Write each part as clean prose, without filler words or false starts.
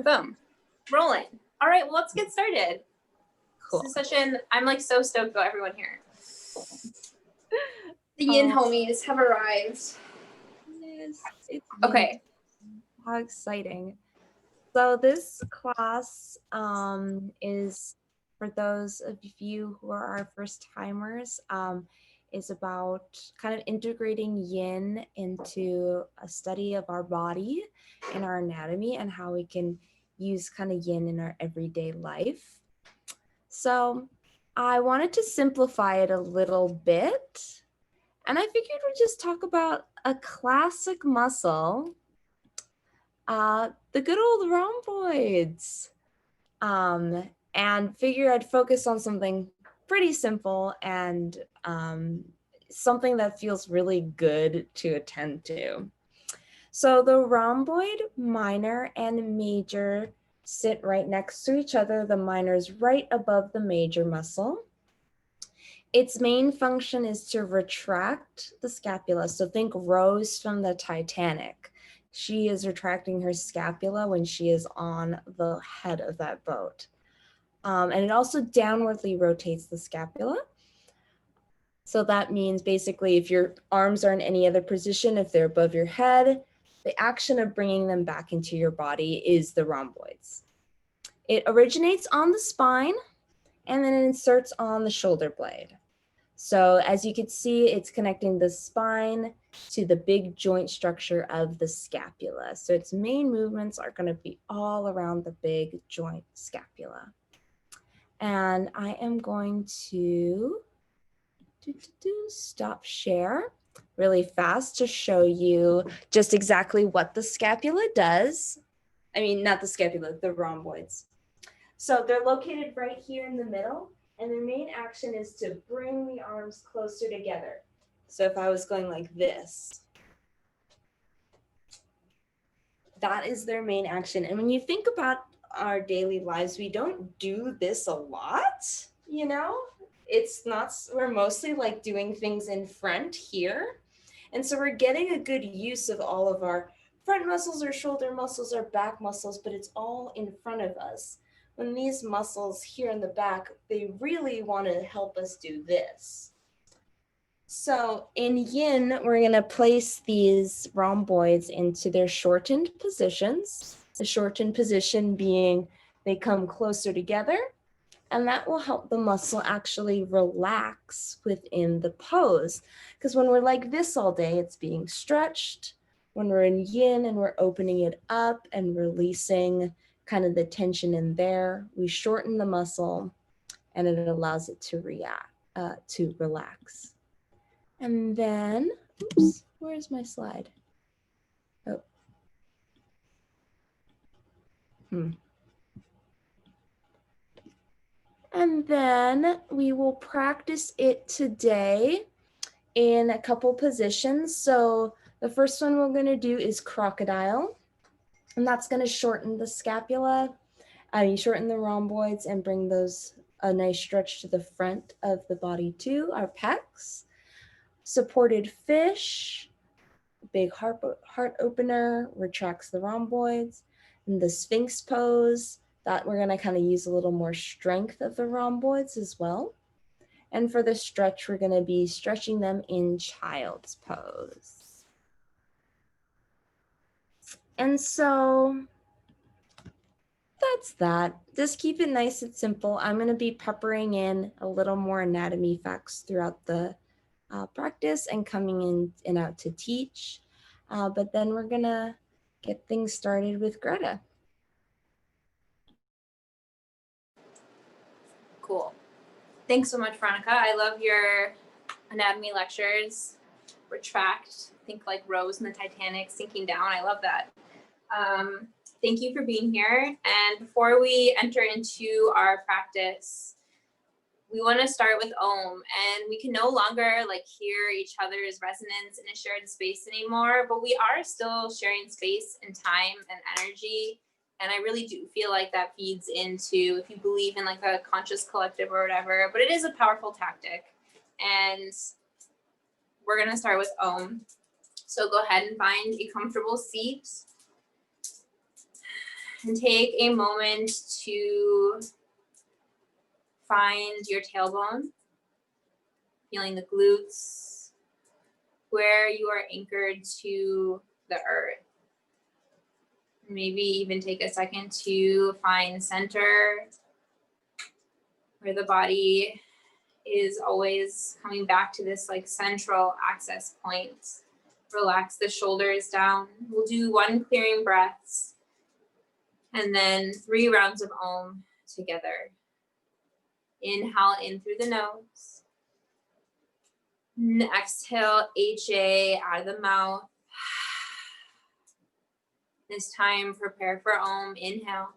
Boom. Rolling. All right, well, let's get started. Cool. This is I'm like so stoked about everyone here. The Yin homies have arrived. Yes, it's Okay. How exciting. So this class is for those of you who are our first timers, is about kind of integrating Yin into a study of our body and our anatomy and how we can use kind of Yin in our everyday life. So I wanted to simplify it a little bit, and I figured we'd just talk about a classic muscle, the good old rhomboids, and figure I'd focus on something pretty simple and something that feels really good to attend to. So the rhomboid minor and major sit right next to each other. The minor is right above the major muscle. Its main function is to retract the scapula. So think Rose from the Titanic. She is retracting her scapula when she is on the head of that boat. And it also downwardly rotates the scapula. So that means basically if your arms are in any other position, if they're above your head, the action of bringing them back into your body is the rhomboids. It originates on the spine and then it inserts on the shoulder blade. So as you can see, it's connecting the spine to the big joint structure of the scapula. So its main movements are going to be all around the big joint scapula. And I am going to stop share really fast to show you just exactly what the scapula does. I mean, not the scapula, the rhomboids. So they're located right here in the middle, and their main action is to bring the arms closer together. So if I was going like this, that is their main action. And when you think about our daily lives, we don't do this a lot, you know? It's not, we're mostly like doing things in front here. And so we're getting a good use of all of our front muscles, our shoulder muscles, our back muscles, but it's all in front of us. When these muscles here in the back, they really want to help us do this. So in Yin, we're going to place these rhomboids into their shortened positions. The shortened position being they come closer together, and that will help the muscle actually relax within the pose. Because when we're like this all day, it's being stretched. When we're in Yin and we're opening it up and releasing kind of the tension in there, we shorten the muscle and it allows it to relax. And then, oops, where's my slide? Oh. And then we will practice it today in a couple positions. So the first one we're going to do is Crocodile, and that's going to shorten the scapula. You shorten the rhomboids and bring those a nice stretch to the front of the body too, our pecs. Supported fish, big heart opener, retracts the rhomboids. And the Sphinx Pose, that we're going to kind of use a little more strength of the rhomboids as well. And for the stretch, we're going to be stretching them in Child's Pose. And so that's that. Just keep it nice and simple. I'm going to be peppering in a little more anatomy facts throughout the practice and coming in and out to teach. But then we're going to get things started with Greta. Cool. Thanks so much, Veronica. I love your anatomy lectures. Retract, think like Rose in the Titanic sinking down. I love that. Thank you for being here. And before we enter into our practice, we want to start with Om, and we can no longer like hear each other's resonance in a shared space anymore, but we are still sharing space and time and energy. And I really do feel like that feeds into, if you believe in like a conscious collective or whatever, but it is a powerful tactic. And we're going to start with Om. So go ahead and find a comfortable seat. And take a moment to find your tailbone, feeling the glutes, where you are anchored to the earth. Maybe even take a second to find center, where the body is always coming back to this like central access point. Relax the shoulders down. We'll do 1 clearing breaths and then 3 rounds of Om together. Inhale in through the nose. And exhale, HA out of the mouth. This time, prepare for Om. Inhale.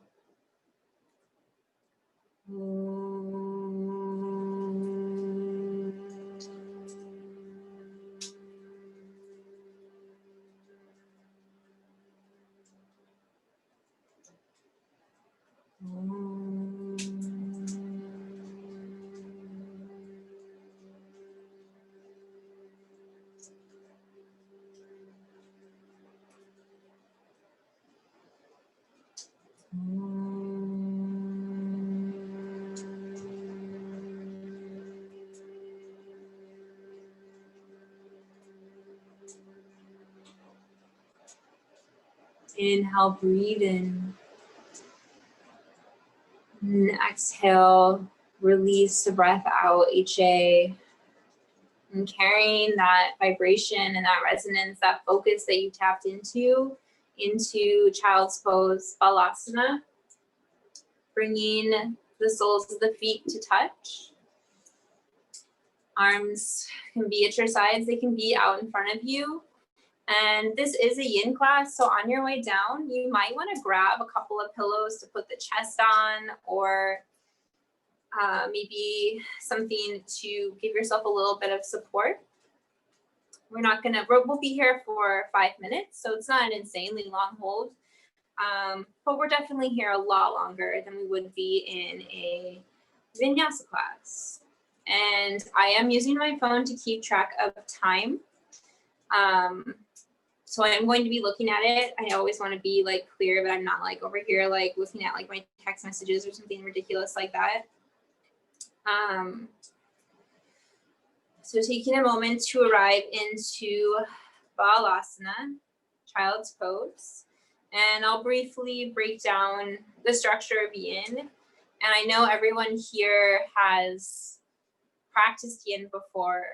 Inhale, breathe in. And exhale, release the breath out, HA. And carrying that vibration and that resonance, that focus that you tapped into Child's Pose, Balasana. Bringing the soles of the feet to touch. Arms can be at your sides, they can be out in front of you. And this is a yin class, so on your way down, you might want to grab a couple of pillows to put the chest on, or maybe something to give yourself a little bit of support. We'll be here for 5 minutes, so it's not an insanely long hold. But we're definitely here a lot longer than we would be in a vinyasa class. And I am using my phone to keep track of time. So I'm going to be looking at it. I always want to be like clear that I'm not like over here like looking at like my text messages or something ridiculous like that. So taking a moment to arrive into Balasana, Child's Pose. And I'll briefly break down the structure of Yin. And I know everyone here has practiced Yin before,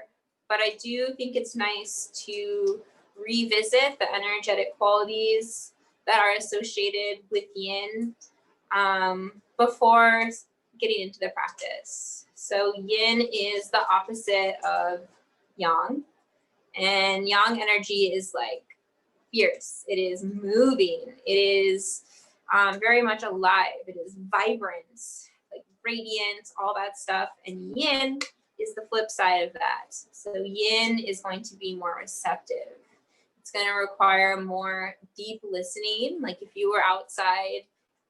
but I do think it's nice to revisit the energetic qualities that are associated with Yin before getting into the practice. So Yin is the opposite of Yang, and Yang energy is like fierce. It is moving. It is very much alive. It is vibrant, like radiant, all that stuff. And Yin is the flip side of that. So Yin is going to be more receptive. It's going to require more deep listening. Like if you were outside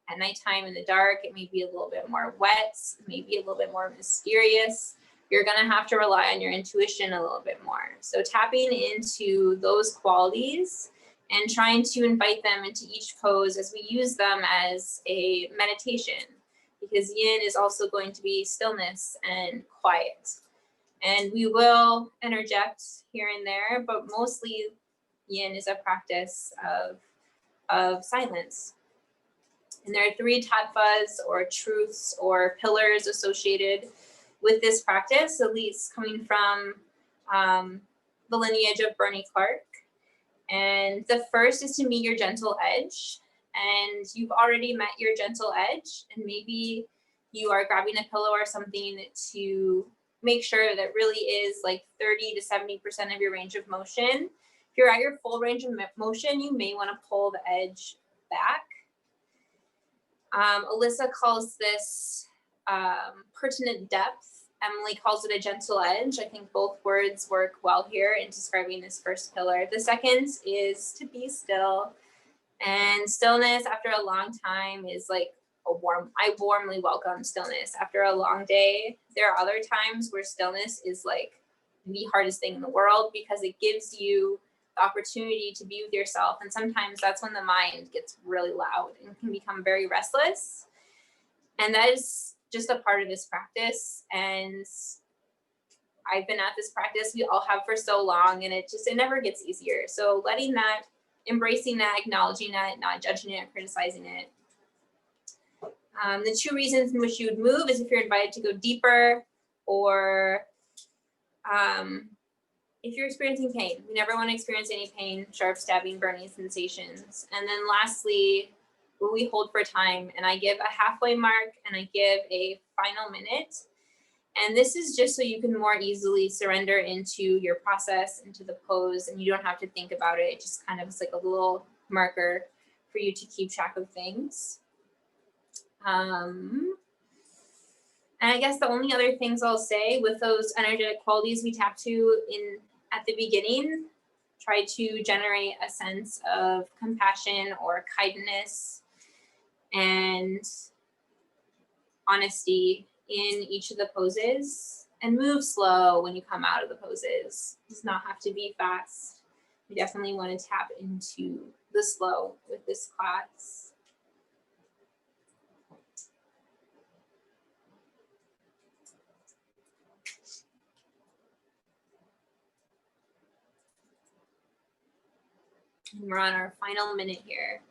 at nighttime in the dark, it may be a little bit more wet, maybe a little bit more mysterious. You're going to have to rely on your intuition a little bit more. So tapping into those qualities and trying to invite them into each pose as we use them as a meditation, because Yin is also going to be stillness and quiet. And we will interject here and there, but mostly Yin is a practice of silence. And there are 3 tattvas or truths or pillars associated with this practice, at least coming from the lineage of Bernie Clark. And the first is to meet your gentle edge. And you've already met your gentle edge, and maybe you are grabbing a pillow or something to make sure that really is like 30 to 70% of your range of motion. If you're at your full range of motion, you may want to pull the edge back. Alyssa calls this pertinent depth. Emily calls it a gentle edge. I think both words work well here in describing this first pillar. The second is to be still. And stillness after a long time is like I warmly welcome stillness after a long day. There are other times where stillness is like the hardest thing in the world, because it gives you the opportunity to be with yourself. And sometimes that's when the mind gets really loud and can become very restless. And that is just a part of this practice. And I've been at this practice, we all have for so long, and it never gets easier. So letting that, embracing that, acknowledging that, not judging it, criticizing it. The 2 reasons in which you would move is if you're invited to go deeper, or if you're experiencing pain. We never want to experience any pain, sharp, stabbing, burning sensations. And then lastly, we hold for time, and I give a halfway mark and I give a final minute. And this is just so you can more easily surrender into your process, into the pose, and you don't have to think about it. It just kind of is like a little marker for you to keep track of things. And I guess the only other things I'll say with those energetic qualities we tap to at the beginning, try to generate a sense of compassion or kindness and honesty in each of the poses, and move slow when you come out of the poses. It does not have to be fast. We definitely want to tap into the slow with this class. And we're on our final minute here.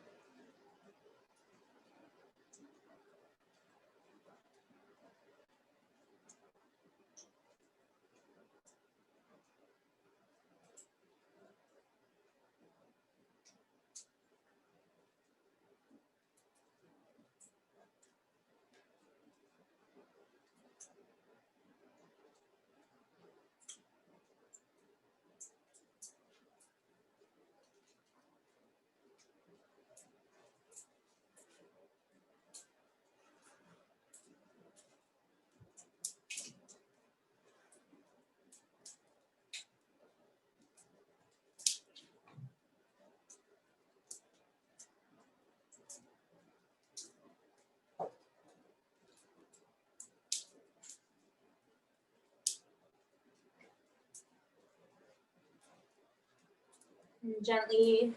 And gently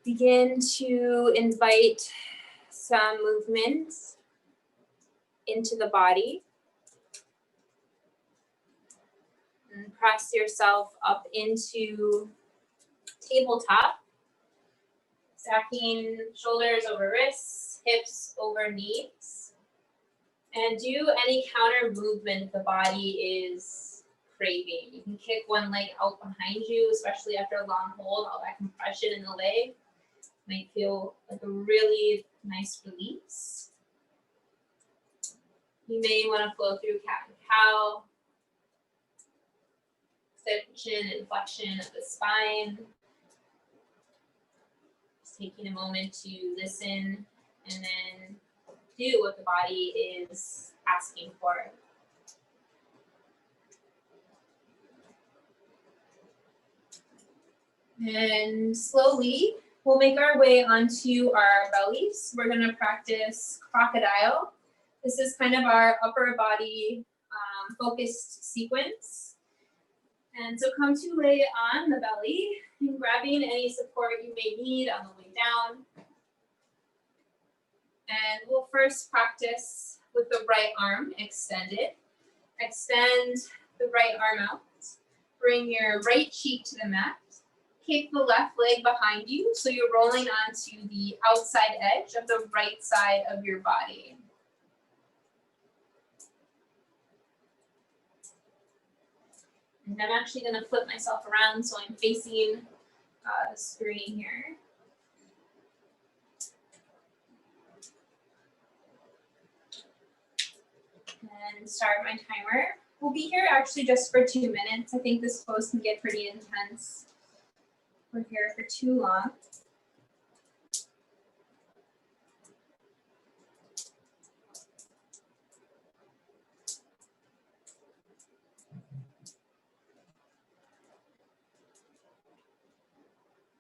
begin to invite some movement into the body. And press yourself up into tabletop, stacking shoulders over wrists, hips over knees. And do any counter movement the body is craving. You can kick one leg out behind you, especially after a long hold. All that compression in the leg might feel like a really nice release. You may want to flow through cat and cow, extension and flexion of the spine. Just taking a moment to listen and then do what the body is asking for. And slowly, we'll make our way onto our bellies. We're going to practice Crocodile. This is kind of our upper body focused sequence. And so come to lay on the belly and grabbing any support you may need on the way down. And we'll first practice with the right arm extended. Extend the right arm out. Bring your right cheek to the mat. Kick the left leg behind you, so you're rolling onto the outside edge of the right side of your body. And I'm actually going to flip myself around so I'm facing the screen here. And start my timer. We'll be here actually just for 2 minutes. I think this pose can get pretty intense. We're here for too long.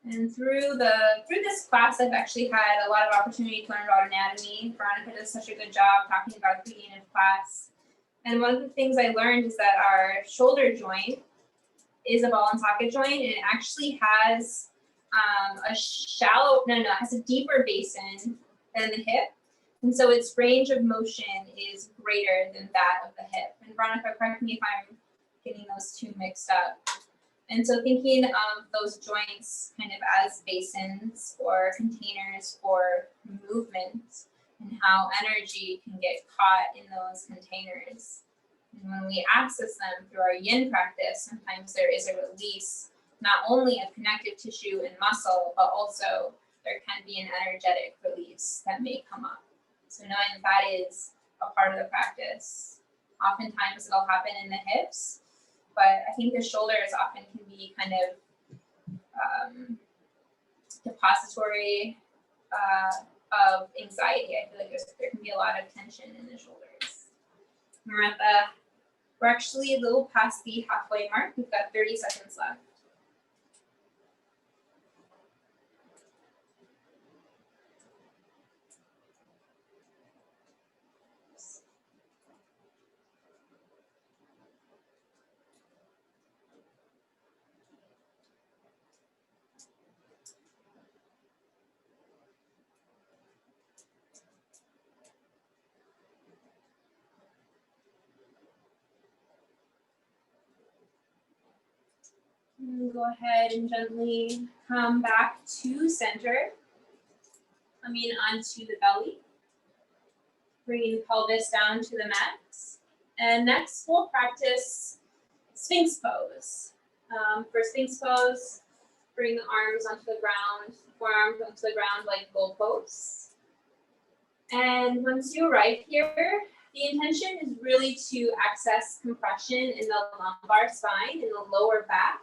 And through this class, I've actually had a lot of opportunity to learn about anatomy. Veronica does such a good job talking about at the beginning of class. And one of the things I learned is that our shoulder joint is a ball and socket joint, and it actually has it has a deeper basin than the hip. And so its range of motion is greater than that of the hip. And Veronica, correct me if I'm getting those two mixed up. And so thinking of those joints kind of as basins or containers for movement and how energy can get caught in those containers. And when we access them through our yin practice, sometimes there is a release, not only of connective tissue and muscle, but also there can be an energetic release that may come up. So knowing that is a part of the practice. Oftentimes it'll happen in the hips, but I think the shoulders often can be kind of depository of anxiety. I feel like there can be a lot of tension in the shoulders. We're actually a little past the halfway mark. We've got 30 seconds left. And go ahead and gently come back to center, coming onto the belly, bringing the pelvis down to the mat. And next we'll practice Sphinx Pose. For Sphinx Pose, bring the arms onto the ground, forearms onto the ground like goalposts. And once you arrive here, the intention is really to access compression in the lumbar spine, in the lower back.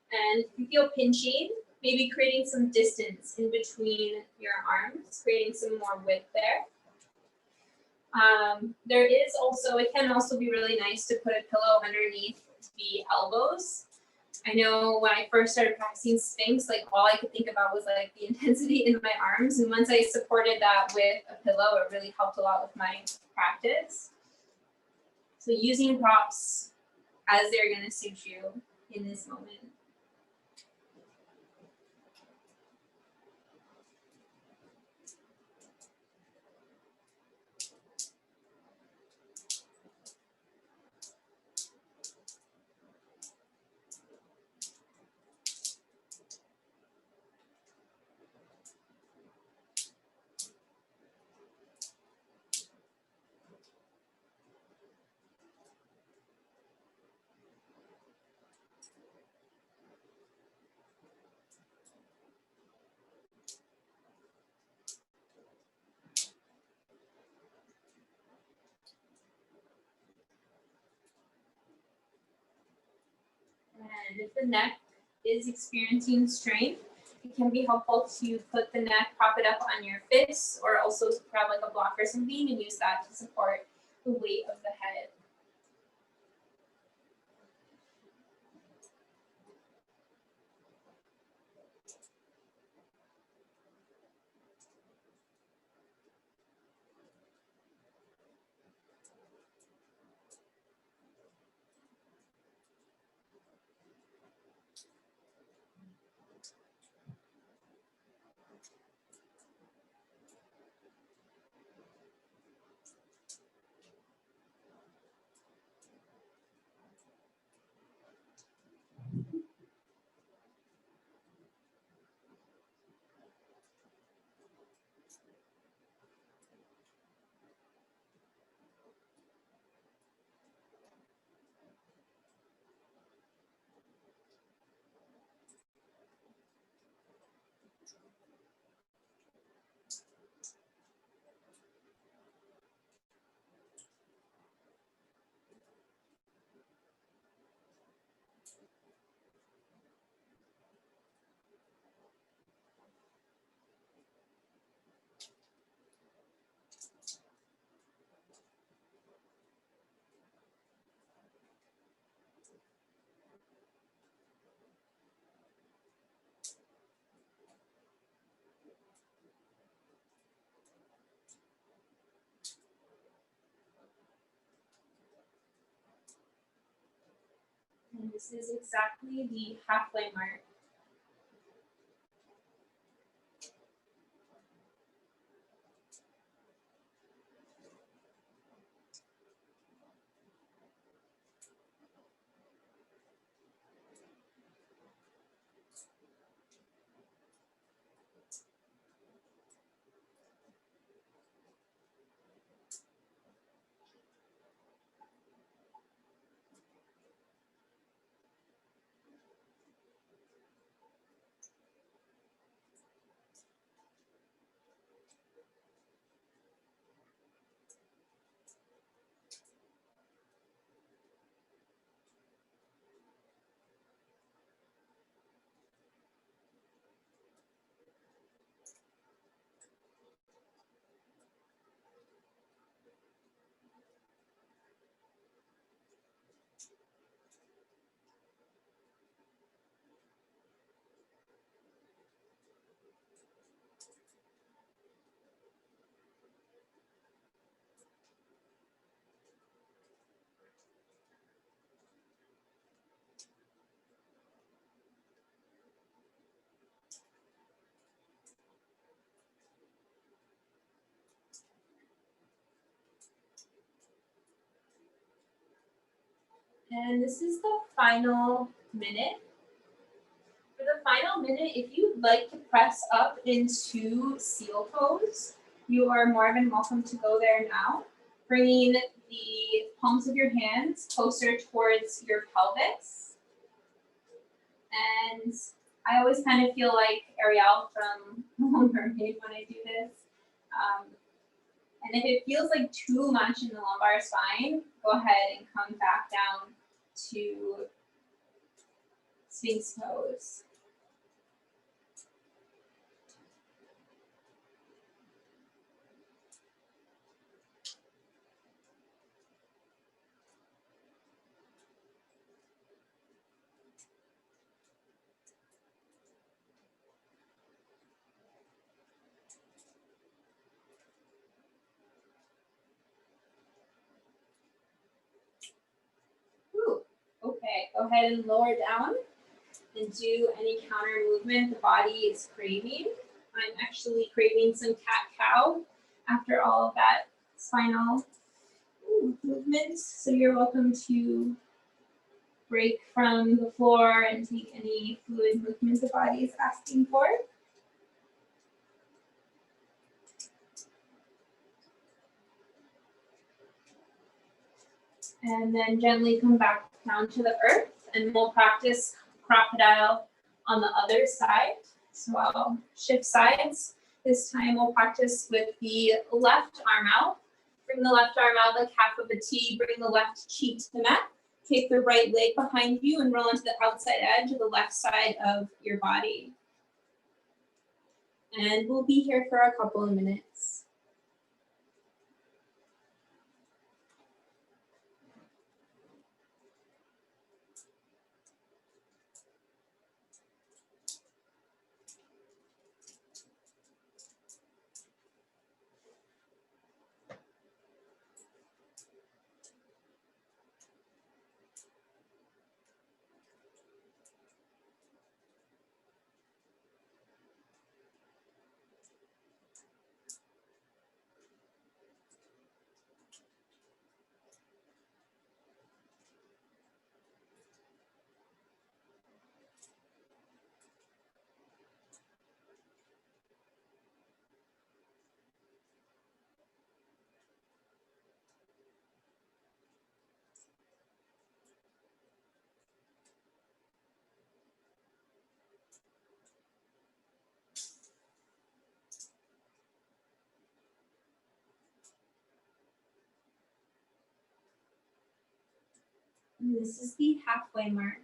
And if you feel pinching, maybe creating some distance in between your arms, creating some more width there. It can also be really nice to put a pillow underneath the elbows. I know when I first started practicing Sphinx, like all I could think about was like the intensity in my arms. And once I supported that with a pillow, it really helped a lot with my practice. So using props as they're going to suit you in this moment. And if the neck is experiencing strain, it can be helpful to put the neck, prop it up on your fists, or also grab like a block or something and use that to support the weight of the head. This is exactly the halfway mark. And this is the final minute. For the final minute, if you'd like to press up into seal pose, you are more than welcome to go there now. Bringing the palms of your hands closer towards your pelvis. And I always kind of feel like Ariel from Little Mermaid when I do this. And if it feels like too much in the lumbar spine, go ahead and come back down to Sphinx Pose. Ooh, okay, go ahead and lower down and do any counter movement the body is craving. I'm actually craving some cat-cow after all of that spinal movement. So you're welcome to break from the floor and take any fluid movement the body is asking for. And then gently come back down to the earth, and we'll practice crocodile on the other side. So I'll shift sides. This time we'll practice with the left arm out. Bring the left arm out like half of a T. Bring the left cheek to the mat. Take the right leg behind you and roll onto the outside edge of the left side of your body. And we'll be here for a couple of minutes. And this is the halfway mark.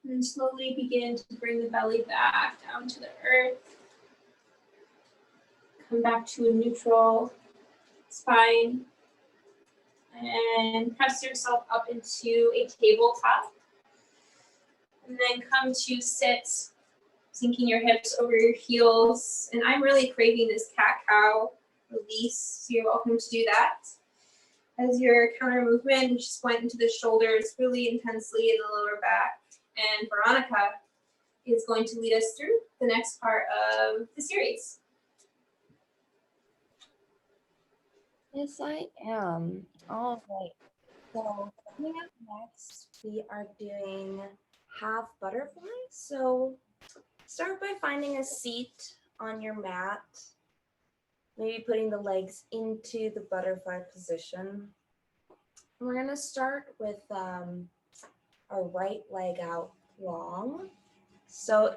And slowly begin to bring the belly back down to the earth. Come back to a neutral spine. And press yourself up into a tabletop. And then come to sit, sinking your hips over your heels. And I'm really craving this cat-cow release, so you're welcome to do that. As your counter movement, you just went into the shoulders really intensely in the lower back. And Veronica is going to lead us through the next part of the series. Yes, I am. All right. So coming up next, we are doing half butterfly. So start by finding a seat on your mat, maybe putting the legs into the butterfly position. We're going to start with our right leg out long. So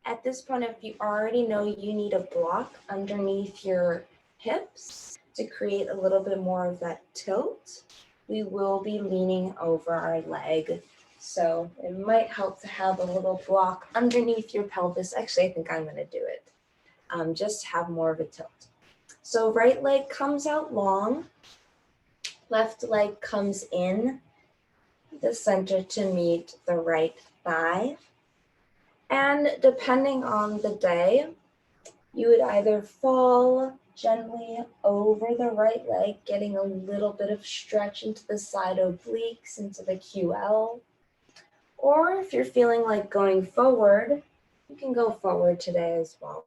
at this point, if you already know you need a block underneath your hips to create a little bit more of that tilt, we will be leaning over our leg. So it might help to have a little block underneath your pelvis. Actually, I think I'm going to do it. Just have more of a tilt. So right leg comes out long. Left leg comes in the center to meet the right thigh. And depending on the day, you would either fall gently over the right leg, getting a little bit of stretch into the side obliques, into the QL. Or if you're feeling like going forward, you can go forward today as well.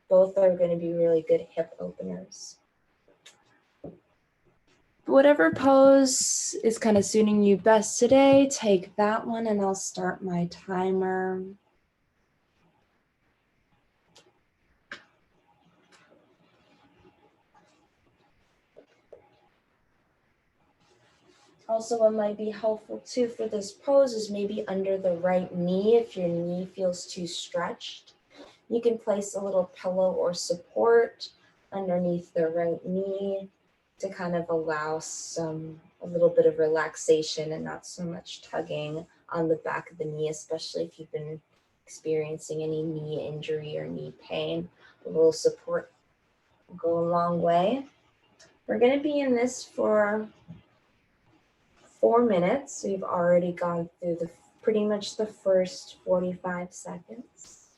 Both are going to be really good hip openers. Whatever pose is kind of suiting you best today, take that one and I'll start my timer. Also, what might be helpful too for this pose is maybe under the right knee. If your knee feels too stretched, you can place a little pillow or support underneath the right knee to kind of allow a little bit of relaxation and not so much tugging on the back of the knee, especially if you've been experiencing any knee injury or knee pain. A little support will go a long way. We're going to be in this for 4 minutes. We've already gone through pretty much the first 45 seconds.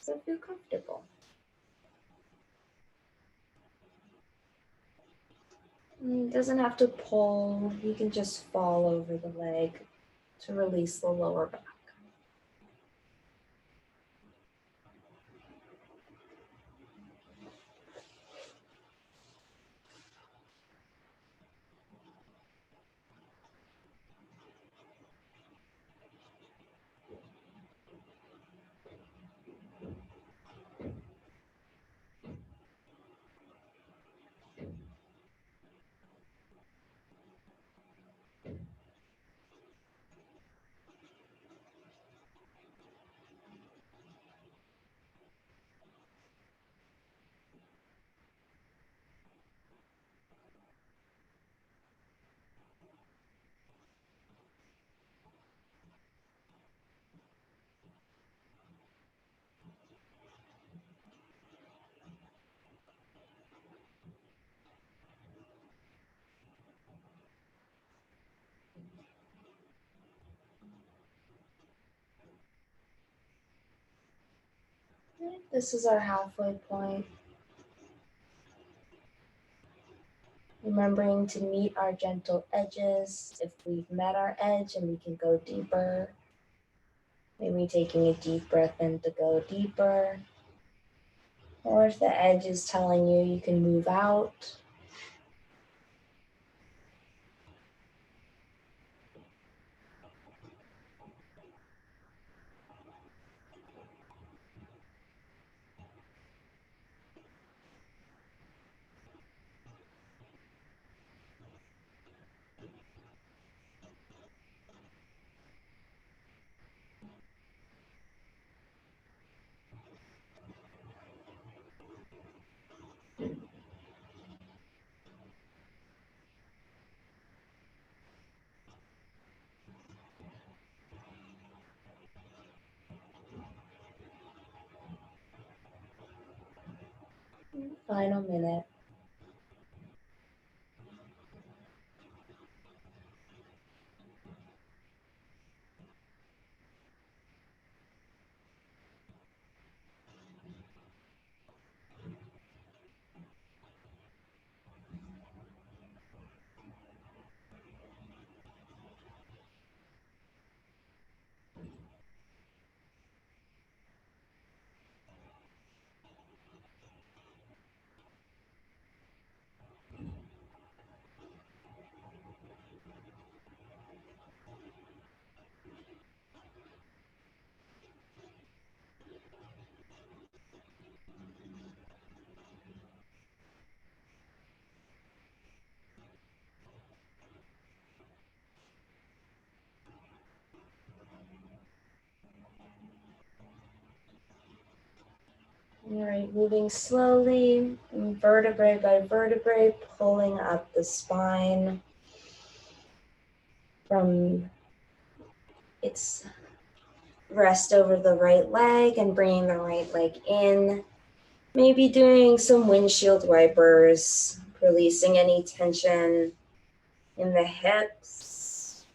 So feel comfortable. It doesn't have to pull. You can just fall over the leg to release the lower back. This is our halfway point. Remembering to meet our gentle edges. If we've met our edge and we can go deeper, maybe taking a deep breath in to go deeper. Or if the edge is telling you you can move out. final minute. All right, moving slowly, vertebrae by vertebrae, pulling up the spine from its rest over the right leg and bringing the right leg in. Maybe doing some windshield wipers, releasing any tension in the hips.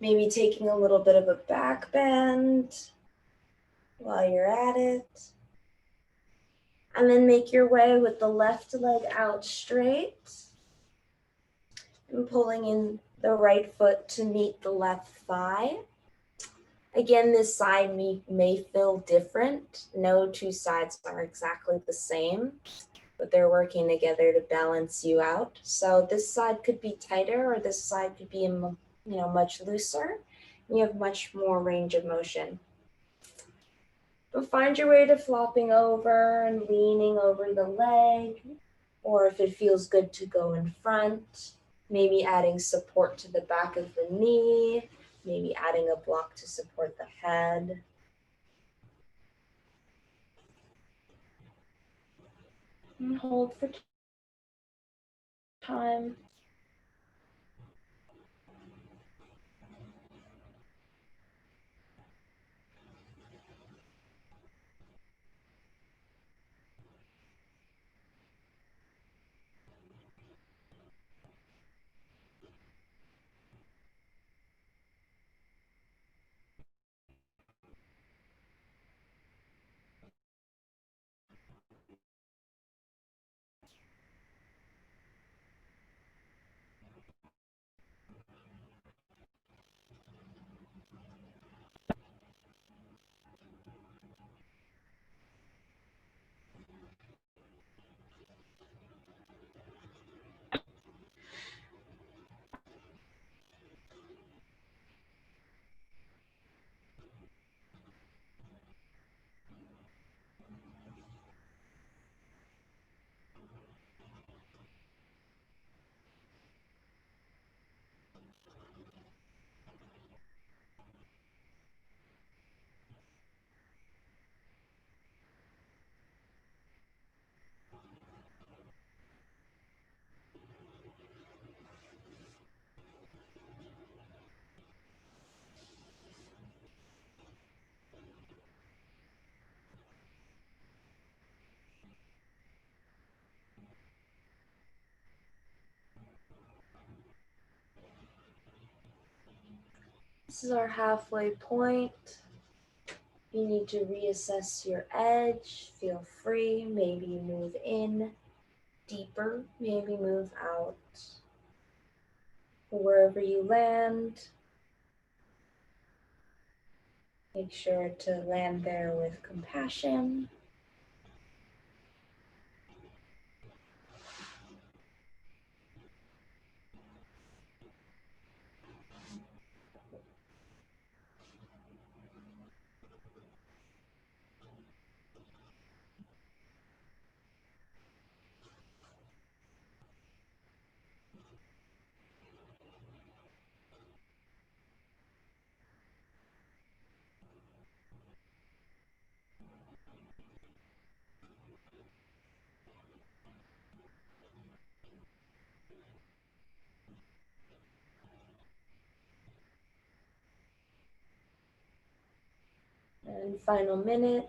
Maybe taking a little bit of a back bend while you're at it. And then make your way with the left leg out straight and pulling in the right foot to meet the left thigh. Again, this side may feel different. No two sides are exactly the same, but they're working together to balance you out. So this side could be tighter or this side could be much looser. You have much more range of motion. But find your way to flopping over and leaning over the leg, or if it feels good to go in front, maybe adding support to the back of the knee, maybe adding a block to support the head. And hold for time. This is our halfway point. You need to reassess your edge. Feel free. Maybe move in deeper. Maybe move out. Wherever you land, make sure to land there with compassion. And final minute.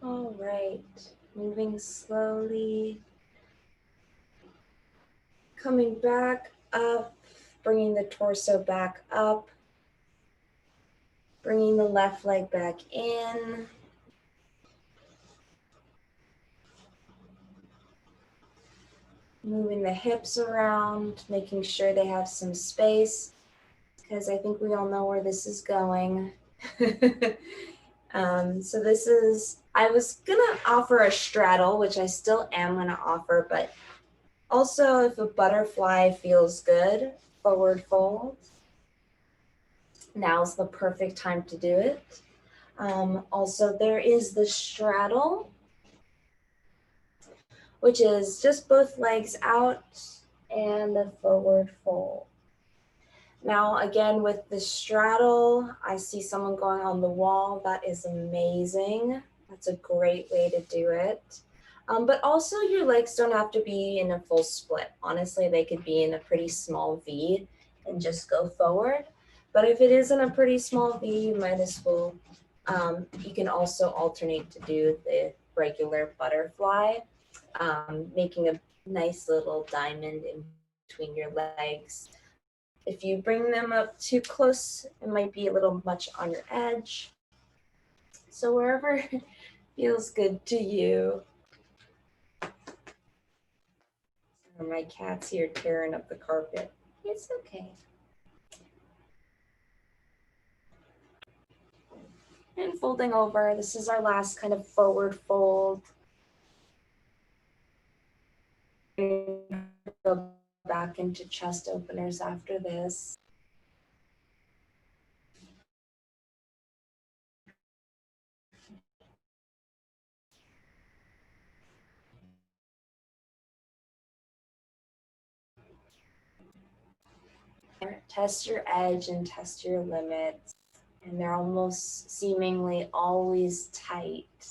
All right, moving slowly, coming back up, bringing the torso back up, bringing the left leg back in. Moving the hips around, making sure they have some space, because I think we all know where this is going. So this is, I was gonna offer a straddle, which I still am gonna offer, but also if a butterfly feels good, forward fold, now's the perfect time to do it. Also there is the straddle, which is just both legs out and the forward fold. Now, again, with the straddle, I see someone going on the wall. That is amazing. That's a great way to do it. But also your legs don't have to be in a full split. Honestly, they could be in a pretty small V and just go forward. But if it isn't a pretty small V, you might as well, you can also alternate to do the regular butterfly, making a nice little diamond in between your legs. If you bring them up too close, it might be a little much on your edge. So wherever feels good to you. My cat's here tearing up the carpet. It's okay. And folding over, this is our last kind of forward fold. Go back into chest openers after this. Test your edge and test your limits. And they're almost seemingly always tight.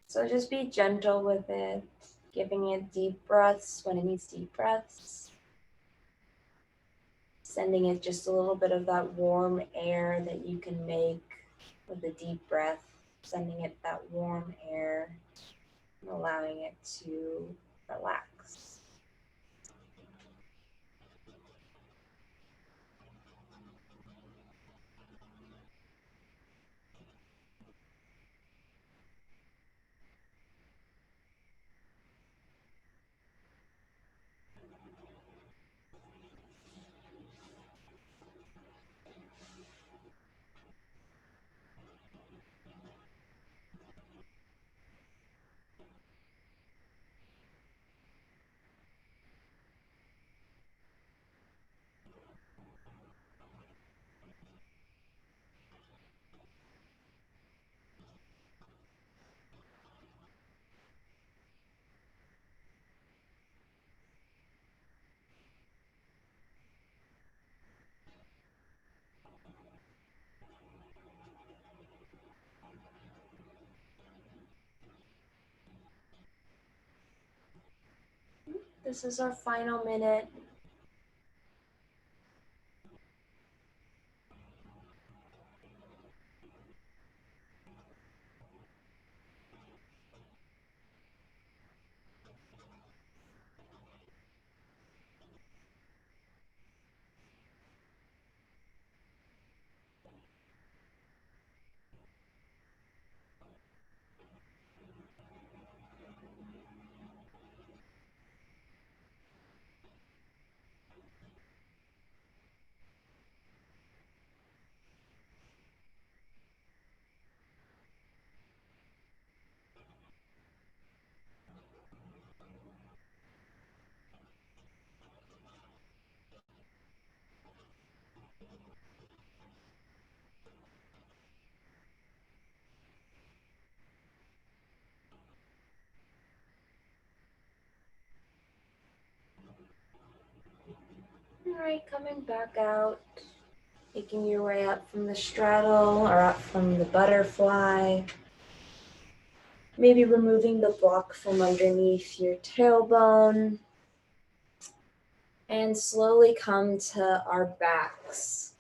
So just be gentle with it, giving it deep breaths when it needs deep breaths. Sending it just a little bit of that warm air that you can make with a deep breath. Sending it that warm air and allowing it to relax. This is our final minute. All right, coming back out, making your way up from the straddle or up from the butterfly. Maybe removing the block from underneath your tailbone. And slowly come to our backs.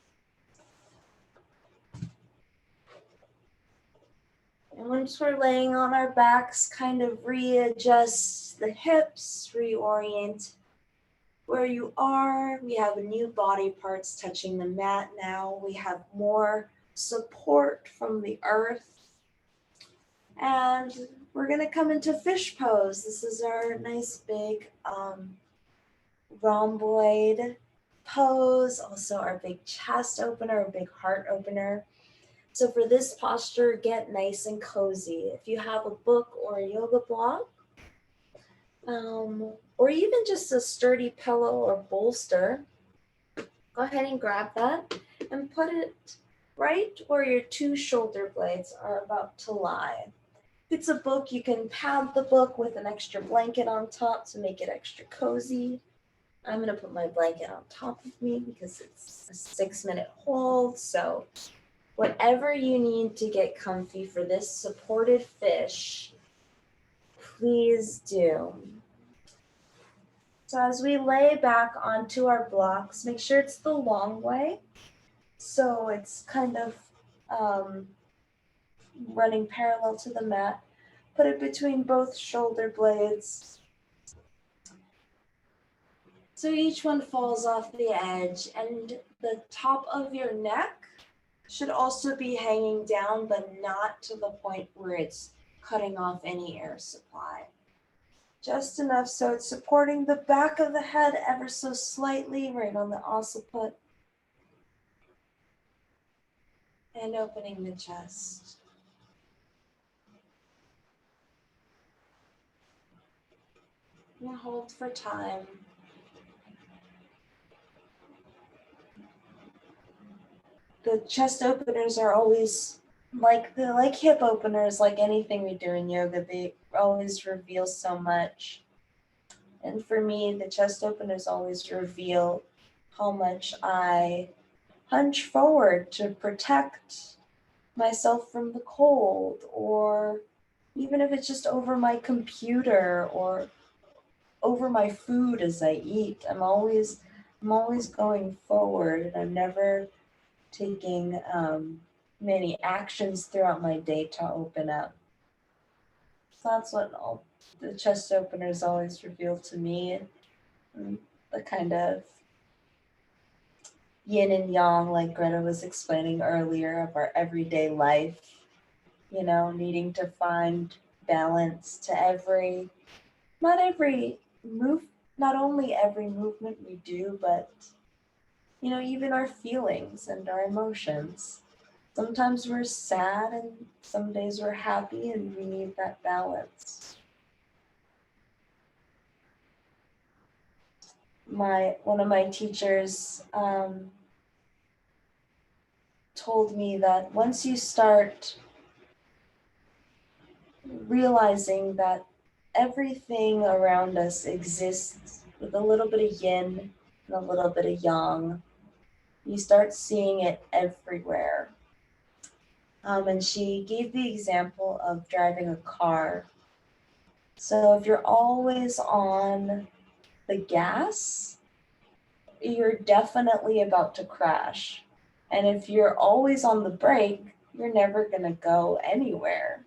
And when once we're laying on our backs, kind of readjust the hips, reorient where you are. We have new body parts touching the mat now. We have more support from the earth. And we're going to come into fish pose. This is our nice big rhomboid pose, also our big chest opener, our big heart opener. So for this posture, get nice and cozy. If you have a book or a yoga block, or even just a sturdy pillow or bolster, go ahead and grab that and put it right where your two shoulder blades are about to lie. If it's a book, you can pad the book with an extra blanket on top to make it extra cozy. I'm going to put my blanket on top of me because it's a 6-minute hold. So whatever you need to get comfy for this supported fish, please do. So as we lay back onto our blocks, make sure it's the long way. So it's kind of running parallel to the mat. Put it between both shoulder blades. So each one falls off the edge, and the top of your neck should also be hanging down, but not to the point where it's cutting off any air supply. Just enough so it's supporting the back of the head ever so slightly, right on the occiput, and opening the chest. And hold for time. The chest openers are always like hip openers, like anything we do in yoga, they always reveal so much. And for me, the chest openers always reveal how much I hunch forward to protect myself from the cold, or even if it's just over my computer or over my food as I eat. I'm always going forward, and I'm never taking many actions throughout my day to open up. So that's what all the chest openers always reveal to me. And the kind of yin and yang, like Greta was explaining earlier, of our everyday life, needing to find balance to not only every movement we do, but even our feelings and our emotions. Sometimes we're sad and some days we're happy, and we need that balance. One of my teachers told me that once you start realizing that everything around us exists with a little bit of yin and a little bit of yang, you start seeing it everywhere. And she gave the example of driving a car. So if you're always on the gas, you're definitely about to crash. And if you're always on the brake, you're never going to go anywhere.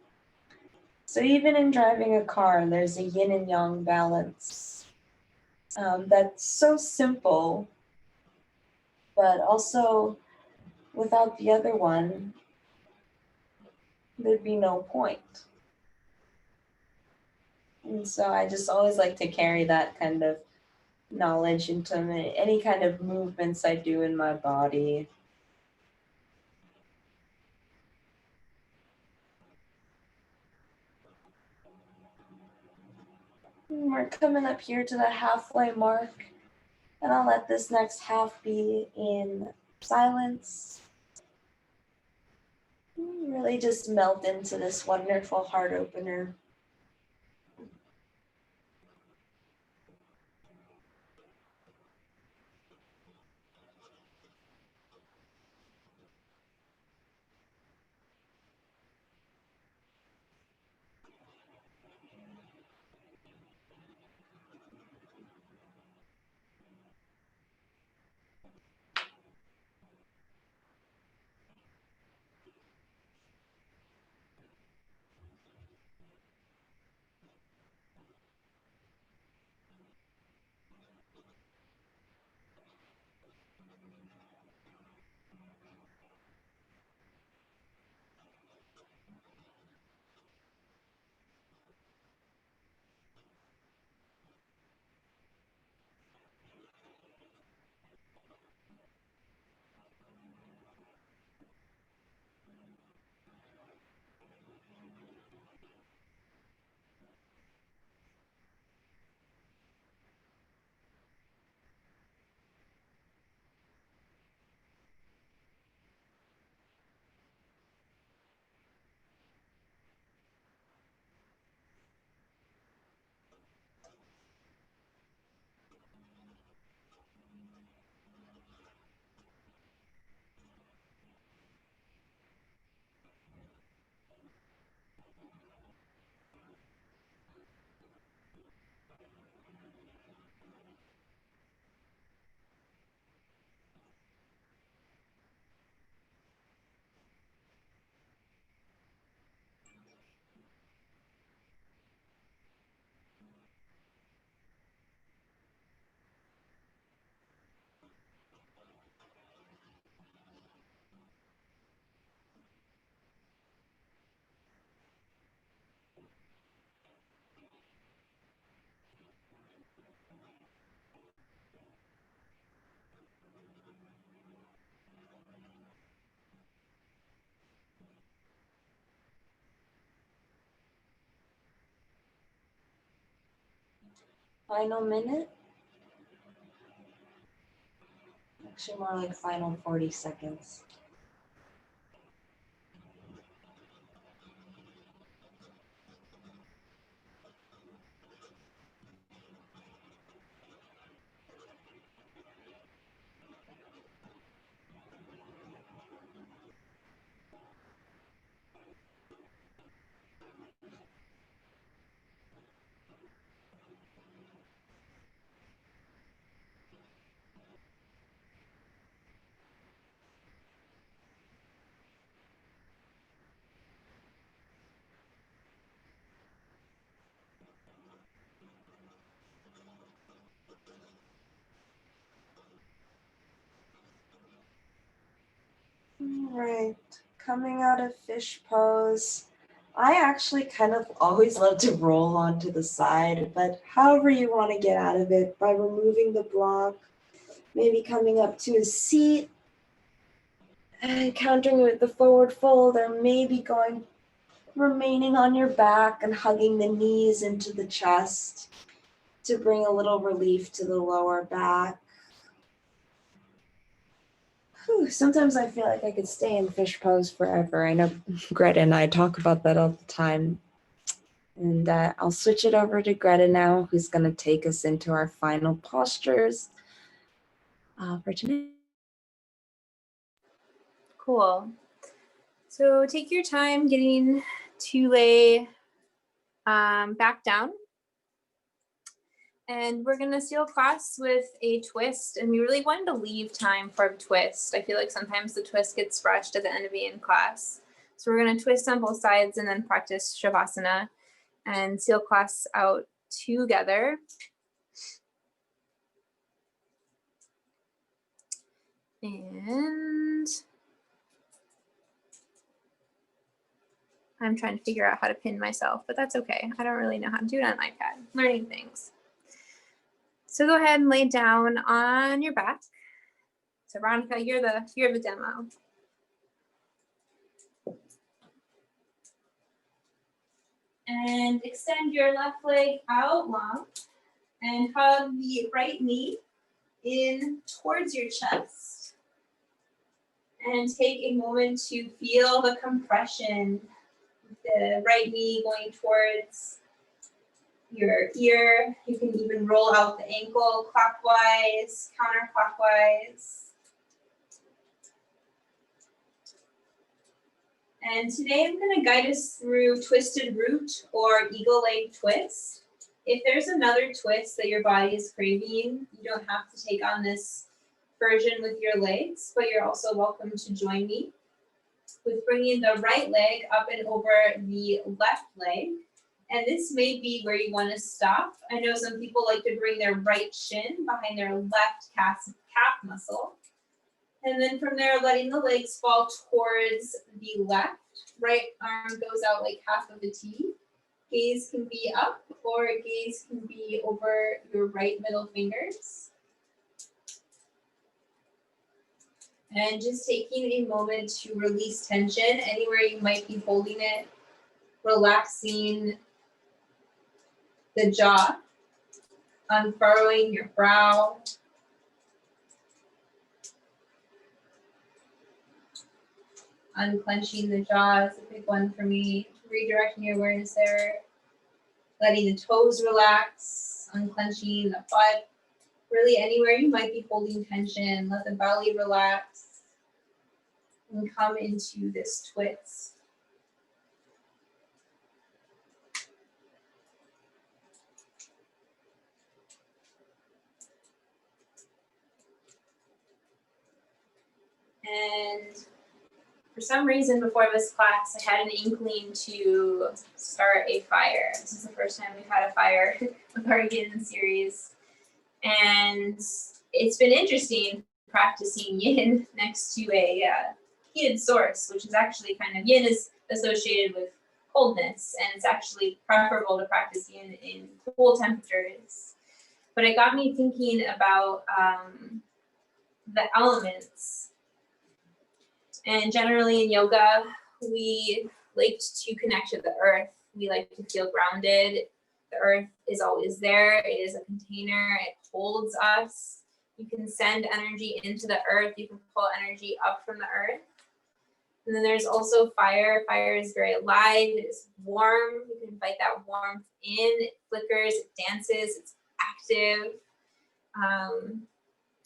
So even in driving a car, there's a yin and yang balance that's so simple, but also without the other one, there'd be no point. And so I just always like to carry that kind of knowledge into any kind of movements I do in my body. And we're coming up here to the halfway mark, and I'll let this next half be in silence. Really just melt into this wonderful heart opener. final minute. Actually, more like final 40 seconds. All right, coming out of fish pose. I actually kind of always love to roll onto the side, but however you want to get out of it, by removing the block, maybe coming up to a seat, and countering with the forward fold, or maybe remaining on your back and hugging the knees into the chest to bring a little relief to the lower back. Whew, sometimes I feel like I could stay in fish pose forever. I know Greta and I talk about that all the time. And I'll switch it over to Greta now, who's going to take us into our final postures for tonight. Cool. So take your time getting to lay back down. And we're gonna seal class with a twist, and we really wanted to leave time for a twist. I feel like sometimes the twist gets rushed at the end of being in class. So we're gonna twist on both sides and then practice Shavasana and seal class out together. And I'm trying to figure out how to pin myself, but that's okay. I don't really know how to do it on iPad. Learning things. So go ahead and lay down on your back. So Veronica, you're the demo. And extend your left leg out long and hug the right knee in towards your chest. And take a moment to feel the compression. The right knee going towards your ear. You can even roll out the ankle clockwise, counterclockwise. And today I'm going to guide us through twisted root or eagle leg twist. If there's another twist that your body is craving, you don't have to take on this version with your legs, but you're also welcome to join me with bringing the right leg up and over the left leg. And this may be where you want to stop. I know some people like to bring their right shin behind their left calf muscle. And then from there, letting the legs fall towards the left. Right arm goes out like half of a T. Gaze can be up or gaze can be over your right middle fingers. And just taking a moment to release tension anywhere you might be holding it. Relaxing the jaw, unfurrowing your brow. Unclenching the jaw is a big one for me. Redirecting your awareness there. Letting the toes relax, unclenching the butt. Really anywhere you might be holding tension, let the belly relax and come into this twist. And for some reason before this class, I had an inkling to start a fire. This is the first time we've had a fire with our Yin series. And it's been interesting practicing Yin next to a heated source, which is actually kind of, Yin is associated with coldness, and it's actually preferable to practice Yin in cool temperatures. But it got me thinking about the elements. And generally in yoga, we like to connect to the earth. We like to feel grounded. The earth is always there. It is a container. It holds us. You can send energy into the earth. You can pull energy up from the earth. And then there's also fire. Fire is very alive. It is warm. You can invite that warmth in. It flickers. It dances. It's active.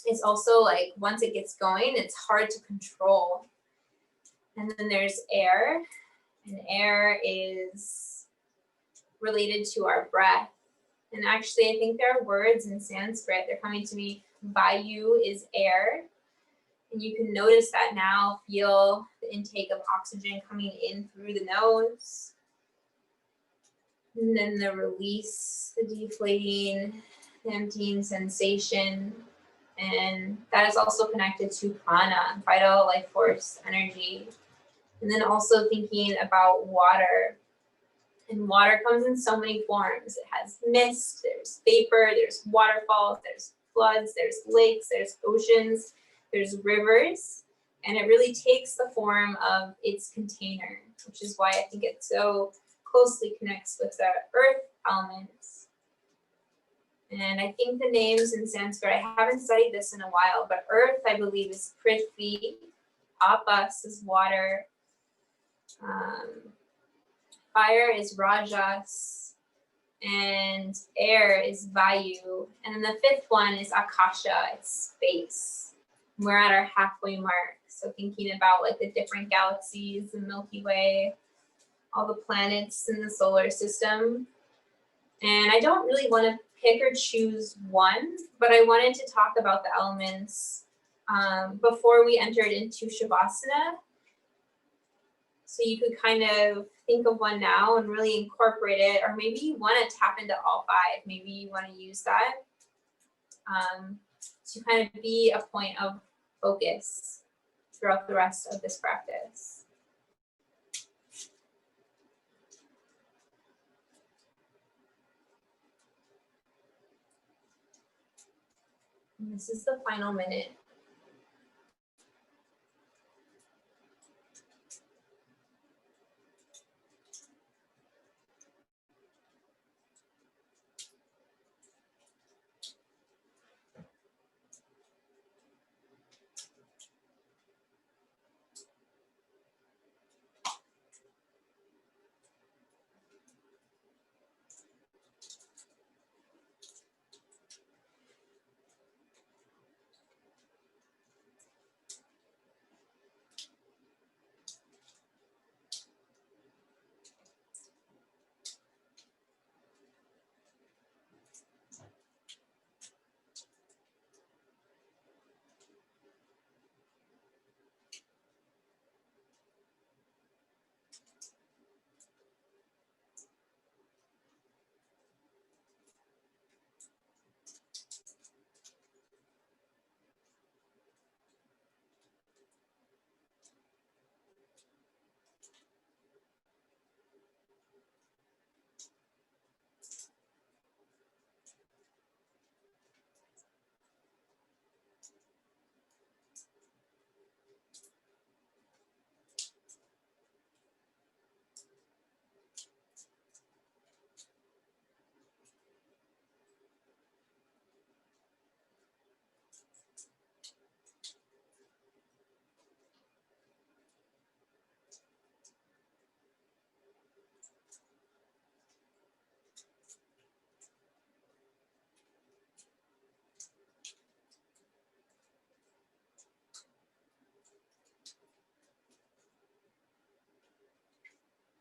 It's also like once it gets going, it's hard to control. And then there's air. And air is related to our breath. And actually, I think there are words in Sanskrit. They're coming to me. Vayu is air. And you can notice that now. Feel the intake of oxygen coming in through the nose. And then the release, the deflating, the emptying sensation. And that is also connected to prana, vital life force energy. And then also thinking about water. And water comes in so many forms. It has mist, there's vapor, there's waterfalls, there's floods, there's lakes, there's oceans, there's rivers. And it really takes the form of its container, which is why I think it so closely connects with the earth elements. And I think the names in Sanskrit, I haven't studied this in a while, but earth, I believe, is Prithvi, Apas is water, fire is Rajas, and air is Vayu. And then the fifth one is Akasha, it's space. We're at our halfway mark. So thinking about like the different galaxies, the Milky Way, all the planets in the solar system. And I don't really want to pick or choose one, but I wanted to talk about the elements before we entered into Shavasana. So you could kind of think of one now and really incorporate it, or maybe you want to tap into all five. Maybe you want to use that to kind of be a point of focus throughout the rest of this practice. And this is the final minute.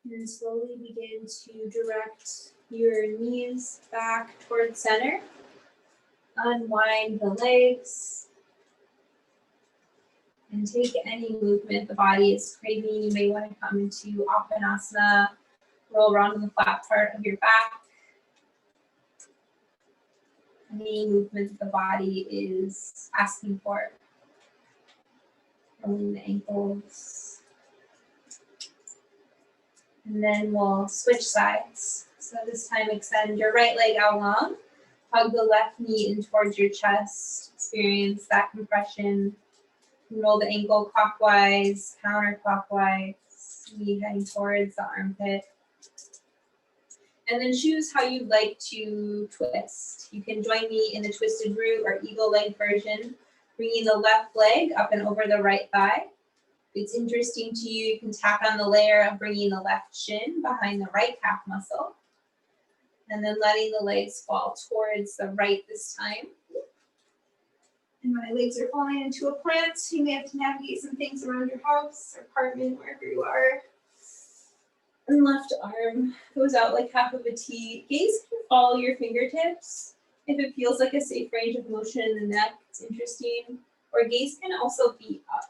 And slowly begin to direct your knees back towards center. Unwind the legs. And take any movement the body is craving. You may want to come into Apanasana, roll around in the flat part of your back. Any movement the body is asking for. Rolling the ankles. And then we'll switch sides. So this time extend your right leg out long. Hug the left knee in towards your chest. Experience that compression. Roll the ankle clockwise, counterclockwise. Knee heading towards the armpit. And then choose how you'd like to twist. You can join me in the twisted root or eagle leg version, bringing the left leg up and over the right thigh. If it's interesting to you, you can tack on the layer of bringing the left shin behind the right calf muscle, and then letting the legs fall towards the right this time. And my legs are falling into a plant. You may have to navigate some things around your house, apartment, wherever you are. And left arm goes out like half of a T. Gaze can follow your fingertips. If it feels like a safe range of motion in the neck, it's interesting. Or gaze can also be up.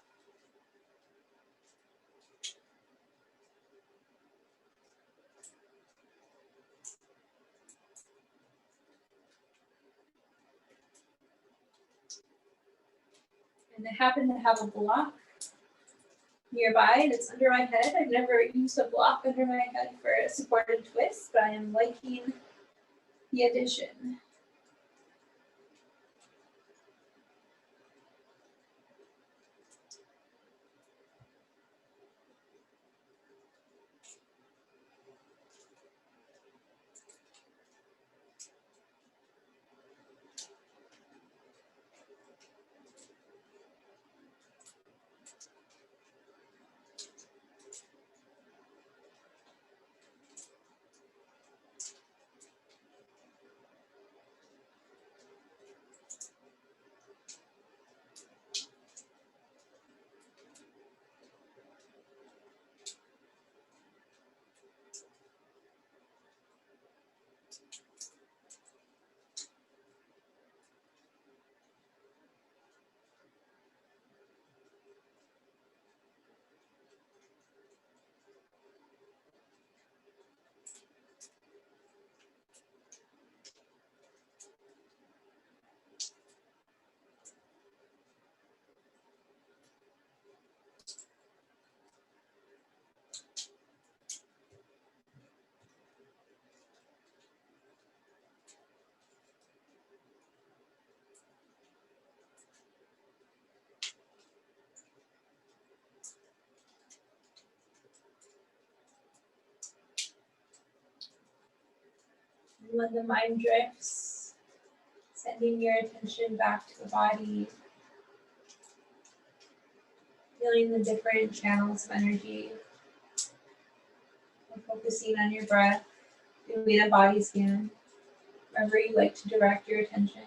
And I happen to have a block nearby that's under my head. I've never used a block under my head for a supported twist, but I am liking the addition. And when the mind drifts, sending your attention back to the body, feeling the different channels of energy, and focusing on your breath, doing a body scan, wherever you like to direct your attention.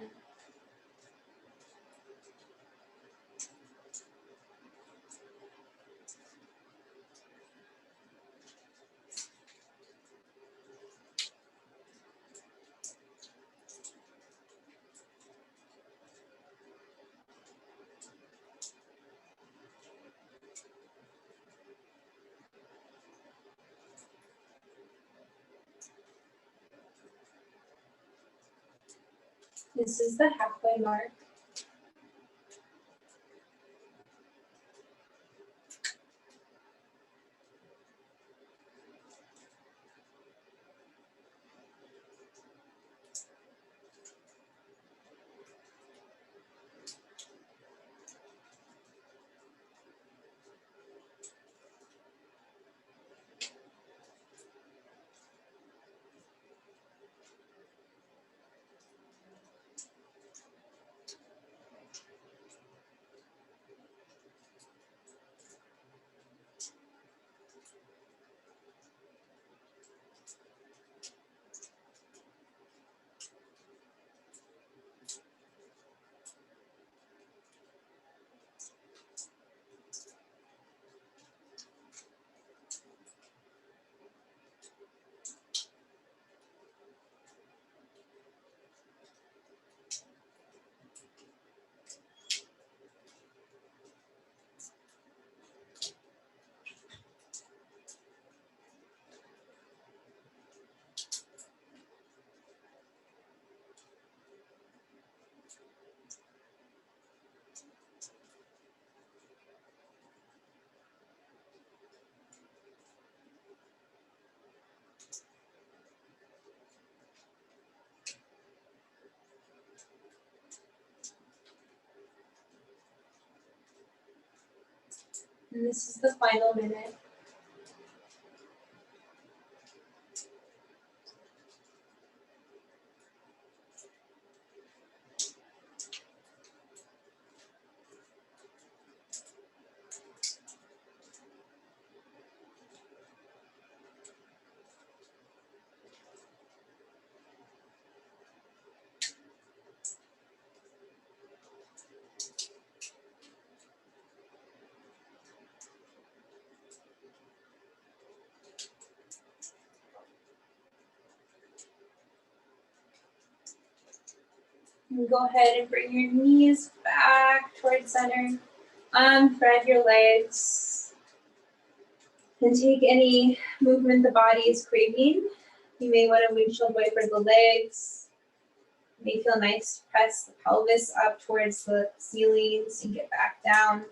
This is the halfway mark. And this is the final minute. And go ahead and bring your knees back towards center. Thread your legs. And take any movement the body is craving. You may want to windshield wiper the legs. It may feel nice to press the pelvis up towards the ceilings and get back down.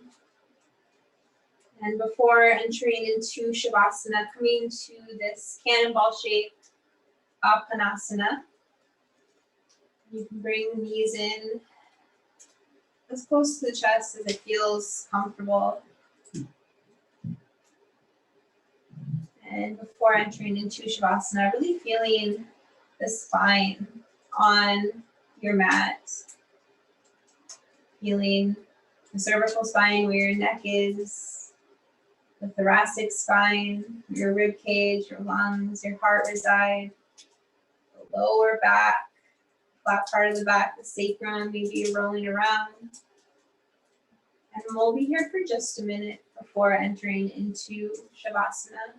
And before entering into Shavasana, coming to this cannonball shape, Apanasana. You can bring the knees in as close to the chest as it feels comfortable. And before entering into Shavasana, really feeling the spine on your mat. Feeling the cervical spine where your neck is, the thoracic spine, your rib cage, your lungs, your heart reside, the lower back, flat part of the back, the sacrum, maybe you're rolling around. And we'll be here for just a minute before entering into Shavasana.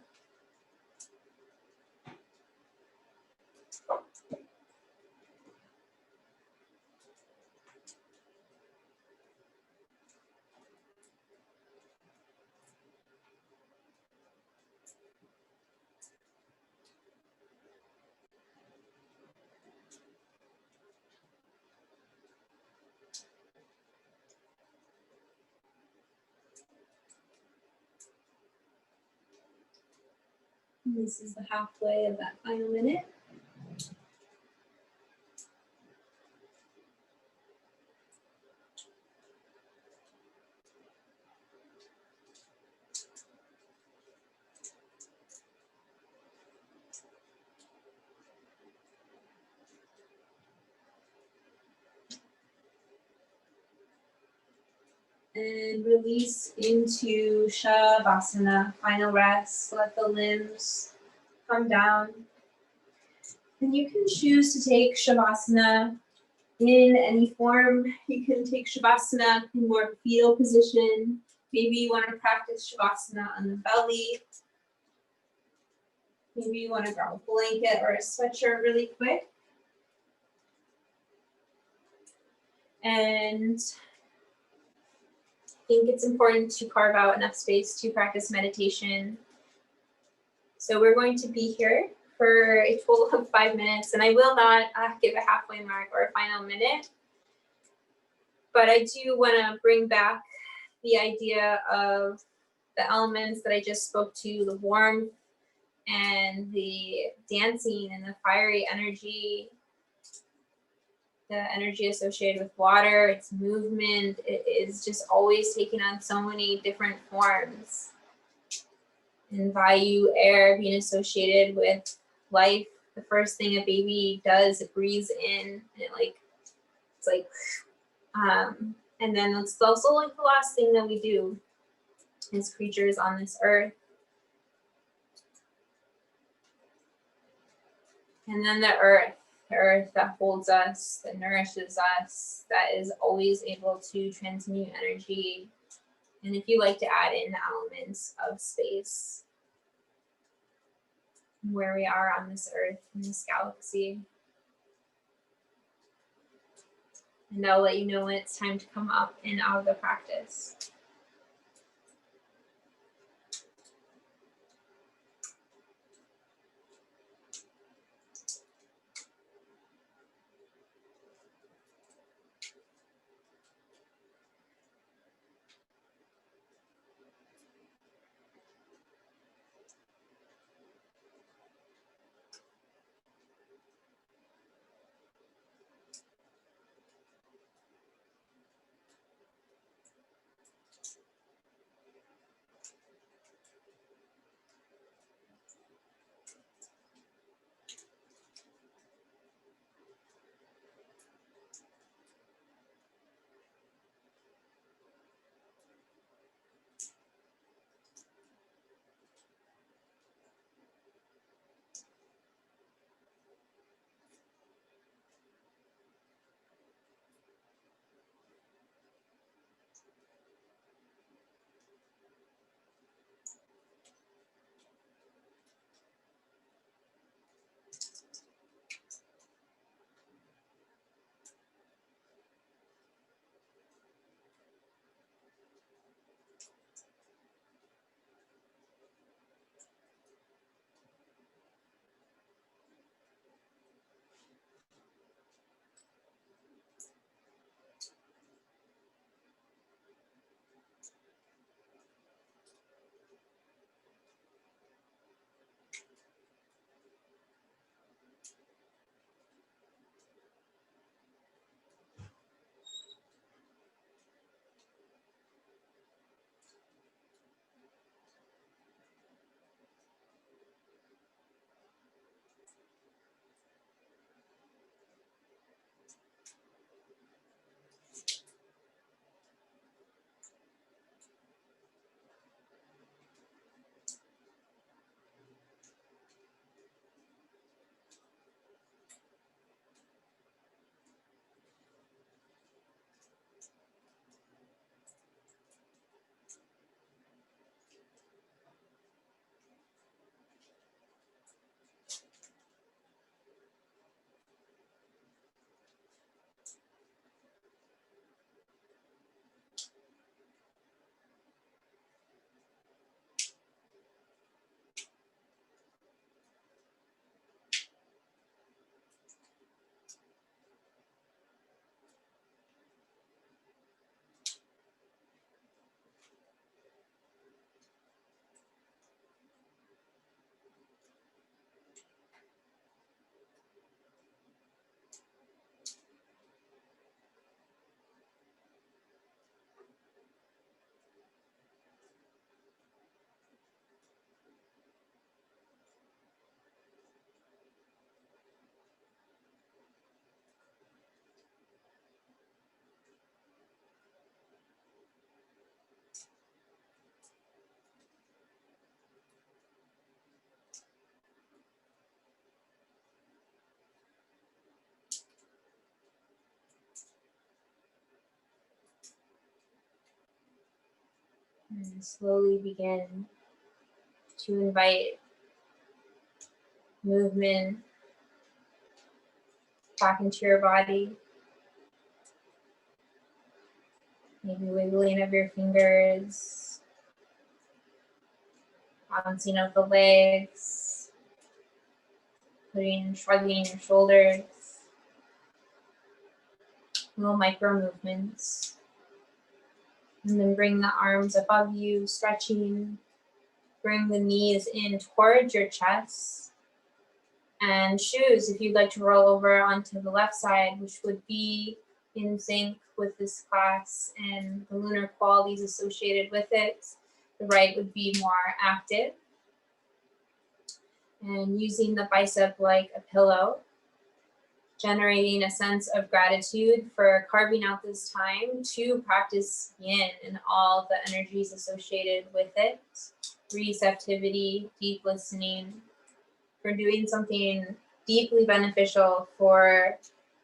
And this is the halfway of that final minute. And release into Shavasana, final rest. Let the limbs come down. And you can choose to take Shavasana in any form. You can take Shavasana in more fetal position. Maybe you want to practice Shavasana on the belly. Maybe you want to grab a blanket or a sweatshirt really quick. And I think it's important to carve out enough space to practice meditation. So we're going to be here for a total of 5 minutes, and I will not give a halfway mark or a final minute, but I do want to bring back the idea of the elements that I just spoke to, the warmth and the dancing and the fiery energy, the energy associated with water, its movement. It is just always taking on so many different forms. And Vayu, air, being associated with life. The first thing a baby does, it breathes in, and and then it's also like the last thing that we do as creatures on this earth. And then the earth that holds us, that nourishes us, that is always able to transmute energy. And if you like to add in the elements of space, where we are on this earth, in this galaxy. And I'll let you know when it's time to come up and out of the practice. And slowly begin to invite movement back into your body. Maybe wiggling of your fingers, bouncing of the legs, shrugging your shoulders, little micro movements. And then bring the arms above you, stretching. Bring the knees in towards your chest. And choose if you'd like to roll over onto the left side, which would be in sync with this class and the lunar qualities associated with it. The right would be more active. And using the bicep like a pillow, generating a sense of gratitude for carving out this time to practice yin and all the energies associated with it. Receptivity, deep listening, for doing something deeply beneficial for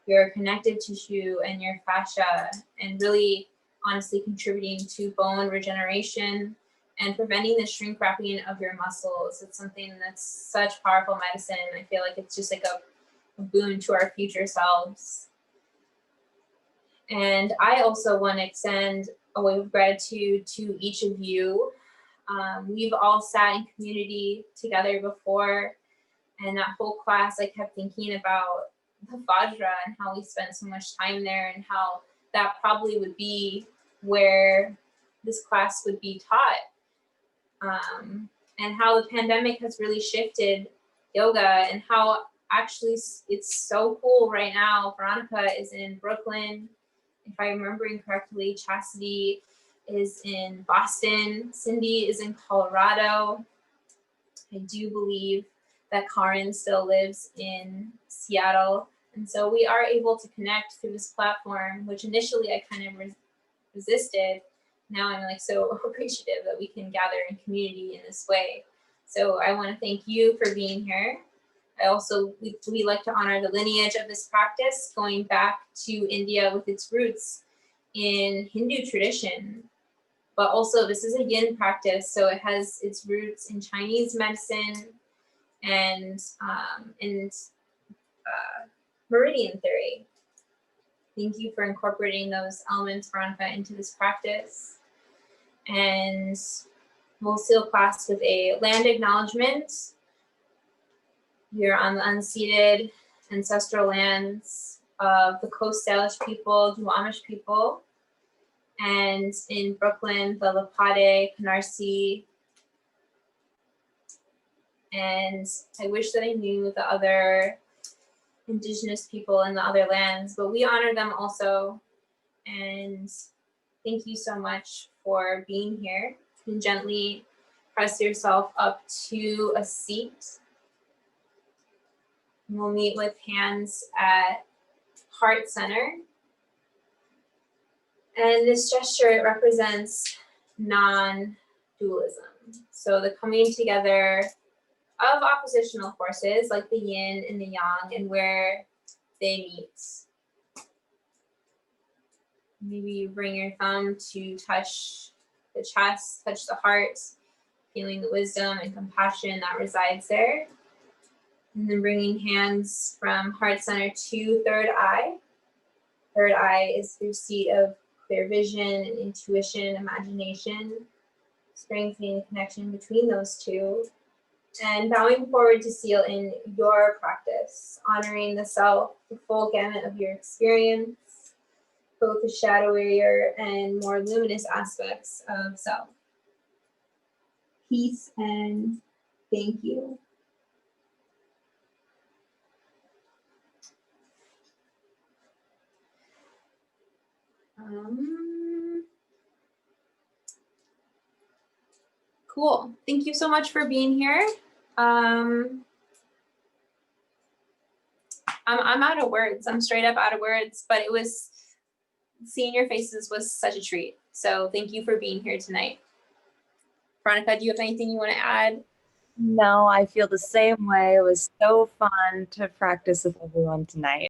your connective tissue and your fascia, and really honestly contributing to bone regeneration and preventing the shrink wrapping of your muscles. It's something that's such powerful medicine. I feel like it's just like a boon to our future selves. And I also want to extend a wave of gratitude to each of you. We've all sat in community together before, and that whole class, I kept thinking about the Vajra and how we spent so much time there, and how that probably would be where this class would be taught. And how the pandemic has really shifted yoga, and how actually it's so cool right now. Veronica is in Brooklyn. If I'm remembering correctly, Chastity is in Boston. Cindy is in Colorado. I do believe that Karin still lives in Seattle. And so we are able to connect through this platform, which initially I kind of resisted. Now I'm like so appreciative that we can gather in community in this way. So I want to thank you for being here. I also, we like to honor the lineage of this practice, going back to India with its roots in Hindu tradition. But also this is a yin practice, so it has its roots in Chinese medicine and meridian theory. Thank you for incorporating those elements, Veronica, into this practice. And we'll seal class with a land acknowledgement. You're on the unceded ancestral lands of the Coast Salish people, Duwamish people, and in Brooklyn, the Lapade, Canarsie. And I wish that I knew the other Indigenous people in the other lands, but we honor them also. And thank you so much for being here. You can gently press yourself up to a seat. And we'll meet with hands at heart center. And this gesture, it represents non-dualism. So the coming together of oppositional forces like the yin and the yang, and where they meet. Maybe you bring your thumb to touch the chest, touch the heart, feeling the wisdom and compassion that resides there. And then bringing hands from heart center to third eye. Third eye is your seat of clear vision and intuition, imagination, strengthening the connection between those two. And bowing forward to seal in your practice, honoring the self, the full gamut of your experience, both the shadowier and more luminous aspects of self. Peace and thank you. Cool. Thank you so much for being here. I'm out of words. I'm straight up out of words, but seeing your faces was such a treat. So thank you for being here tonight. Veronica, do you have anything you want to add? No, I feel the same way. It was so fun to practice with everyone tonight.